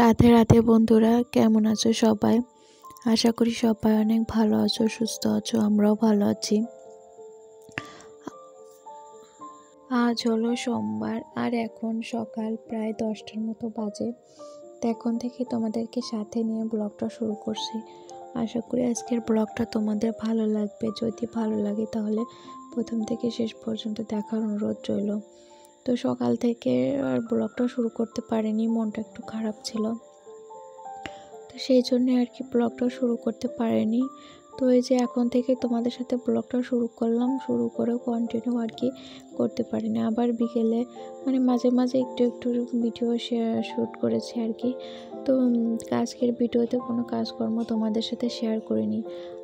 রাধে রাধে বন্ধুরা, কেমন আছো সবাই? আশা করি সবাই অনেক ভালো আছো, সুস্থ আছো। আমরাও ভালো আছি। আজ হলো সোমবার আর এখন সকাল প্রায় 10টার মতো বাজে। তো এখন থেকে তোমাদেরকে সাথে নিয়ে ব্লগটা শুরু করছি। আশা করি আজকের ব্লগটা তোমাদের ভালো লাগবে। যদি ভালো লাগে তাহলে প্রথম থেকে শেষ পর্যন্ত দেখার অনুরোধ রইল। তো সকাল থেকে আর ব্লগটা শুরু করতে পারিনি, মনটা একটু খারাপ ছিল, তো সেই জন্য আর কি ব্লগটা শুরু করতে পারিনি। তো এই যে এখন থেকে তোমাদের সাথে ব্লগটা শুরু করলাম, শুরু করেও কন্টিনিউ আর কি করতে পারিনি। আবার বিকেলে মানে মাঝে মাঝে একটু একটু ভিডিও শ্যুট করেছি আর কি। তো আজকের ভিডিওতে কোনো কাজকর্ম তোমাদের সাথে শেয়ার করিনি।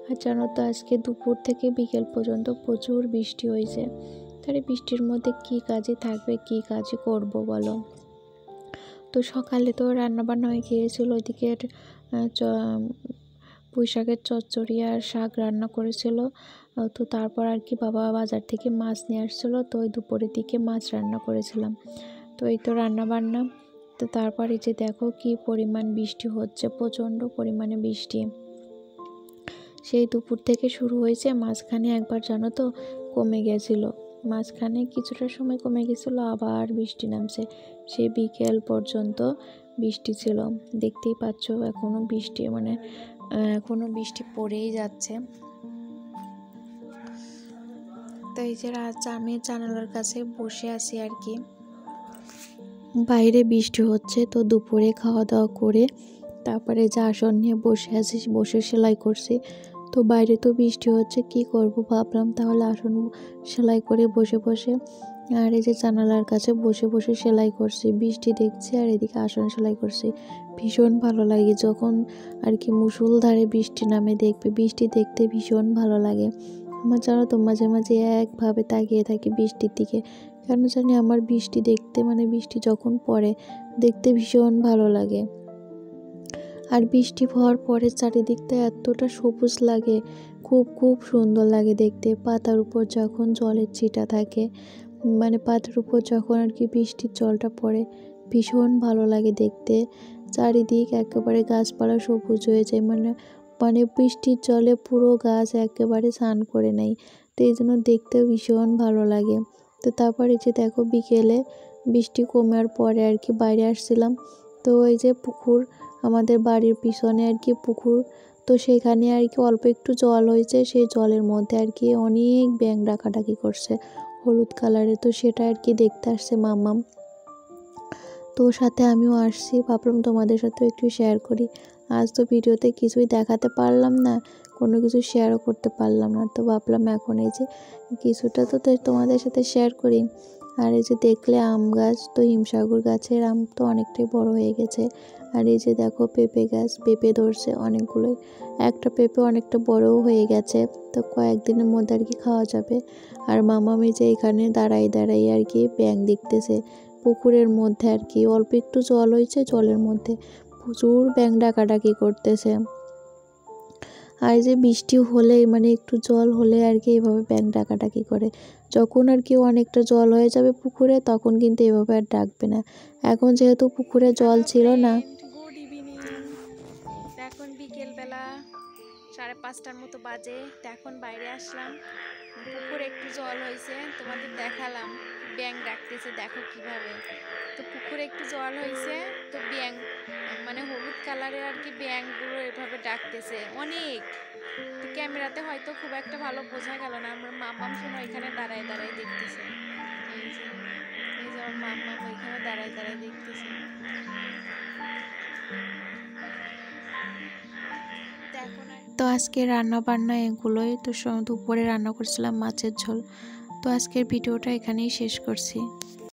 আর জানো তো আজকে দুপুর থেকে বিকেল পর্যন্ত প্রচুর বৃষ্টি হয়েছে। তাহলে বৃষ্টির মধ্যে কি কাজই থাকবে, কি কাজই করব বলো। তো সকালে তো রান্নাবান্না হয়ে গিয়েছিল, ওইদিকে পুঁই শাকের চচ্চড়ি আর শাক রান্না করেছিল। তো তারপর আর কি বাবা বাজার থেকে মাছ নিয়ে আসছিলো, তো ওই দুপুরের দিকে মাছ রান্না করেছিলাম। তো এই তো রান্নাবান্না। তো তারপর এই যে দেখো কি পরিমাণ বৃষ্টি হচ্ছে, প্রচণ্ড পরিমাণে বৃষ্টি সেই দুপুর থেকে শুরু হয়েছে। মাঝখানে একবার জানো তো কমে গেছিলো, মাঝখানে কিছুটা সময় কমে গেছিলো, আবার বৃষ্টি নামছে। সেই বিকেল পর্যন্ত বৃষ্টি ছিল, দেখতেই পাচ্ছ এখনো বৃষ্টি এখনো বৃষ্টি পড়েই যাচ্ছে। তো এই যে আমি জানালার কাছে বসে আছি আর কি, বাইরে বৃষ্টি হচ্ছে। তো দুপুরে খাওয়া দাওয়া করে তারপরে যে আসন নিয়ে বসে আছি, বসে সেলাই করছি। তো বাইরে তো বৃষ্টি হচ্ছে, কি করব ভাবলাম তাহলে আসন সেলাই করে বসে বসে, আর এই যে জানালার কাছে বসে বসে সেলাই করছি, বৃষ্টি দেখছি আর এদিকে আসন সেলাই করছি। ভীষণ ভালো লাগে যখন আর কি মুষলধারে বৃষ্টি নামে, দেখবে বৃষ্টি দেখতে ভীষণ ভালো লাগে আমার। জানো তো মাঝে মাঝে একভাবে তাকিয়ে থাকি বৃষ্টির দিকে, কেন জানি আমার বৃষ্টি দেখতে বৃষ্টি যখন পড়ে দেখতে ভীষণ ভালো লাগে। আর বৃষ্টি হওয়ার পরে চারিদিকটা এতটা সবুজ লাগে, খুব খুব সুন্দর লাগে দেখতে। পাতার উপর যখন জলের ছিটা থাকে, পাতার উপর যখন আর কি বৃষ্টির জলটা পড়ে, ভীষণ ভালো লাগে দেখতে। চারিদিক একেবারে গাছপালা সবুজ হয়ে যায়, বৃষ্টির জলে পুরো গাছ একেবারে স্নান করে নেয়। তো এই জন্য দেখতেও ভীষণ ভালো লাগে। তো তারপরে যে দেখো বিকেলে বৃষ্টি কমার পরে আর কি বাইরে আসছিলাম। তো এই যে পুকুর, আমাদের বাড়ির পিছনে আর কি পুকুর, তো সেখানে আর কি অল্প একটু জল হয়েছে, সেই জলের মধ্যে আর কি অনেক ব্যাঙ ডাকাডাকি করছে হলুদ কালারে। তো সেটা আর কি দেখতে আসছে মাম্মাম, তো সাথে আমিও আসছি, ভাবলাম তোমাদের সাথে একটু শেয়ার করি। আজ তো ভিডিওতে কিছুই দেখাতে পারলাম না, কোনো কিছু শেয়ারও করতে পারলাম না, তো ভাবলাম এখন এই যে কিছুটা তো তোমাদের সাথে শেয়ার করি। আর এই যে দেখলে আম গাছ, তো হিমসাগর গাছের আম তো অনেকটাই বড় হয়ে গেছে। আর এই যে দেখো পেঁপে গাছ, পেঁপে ধরছে অনেকগুলোই, একটা পেঁপে অনেকটা বড়ও হয়ে গেছে, তো কয়েকদিনের মধ্যে আর কি খাওয়া যাবে। আর মামামি যে এখানে দাঁড়াই দাঁড়াই আর কি ব্যাঙ দেখতেছে পুকুরের মধ্যে আর কি, অল্প একটু জল হয়েছে, জলের মধ্যে প্রচুর ব্যাঙ ডাকাডাকি করতেছে। আর যে বৃষ্টি হলে একটু জল হলে আর কি এভাবে ব্যাঙ ডাকাডাকি করে। যখন আর কি অনেকটা জল হয়ে যাবে পুকুরে, তখন কিন্তু এভাবে আর ডাকবে না। এখন যেহেতু পুকুরে জল ছিল না। Good evening. এখন বিকেলবেলা 5:30টার মতো বাজে। এখন বাইরে আসলাম, পুকুরে একটু জল হয়েছে, তোমাদের দেখালাম ব্যাঙ ডাকতেছে, দেখো কিভাবে। তো পুকুরে একটু জল হয়েছে, তো ব্যাঙ হলুদ কালারের আর কি ব্যাঙগুলো এভাবে ডাকতেছে অনেক। তো ক্যামেরাতে হয়তো খুব একটা ভালো বোঝা গেল না, আমার মাম্মাম শোনো এখানে দাঁড়ায় দাঁড়ায় দেখতেছে। এই যে আমার মাম্মাম ওইখানে দাঁড়ায় দাঁড়ায় দেখতেছে। তো আজকে রান্না বান্না এগুলোই, তো দুপুরে রান্না করছিলাম মাছের ঝোল। তো আজকের ভিডিওটা এখানেই শেষ করছি।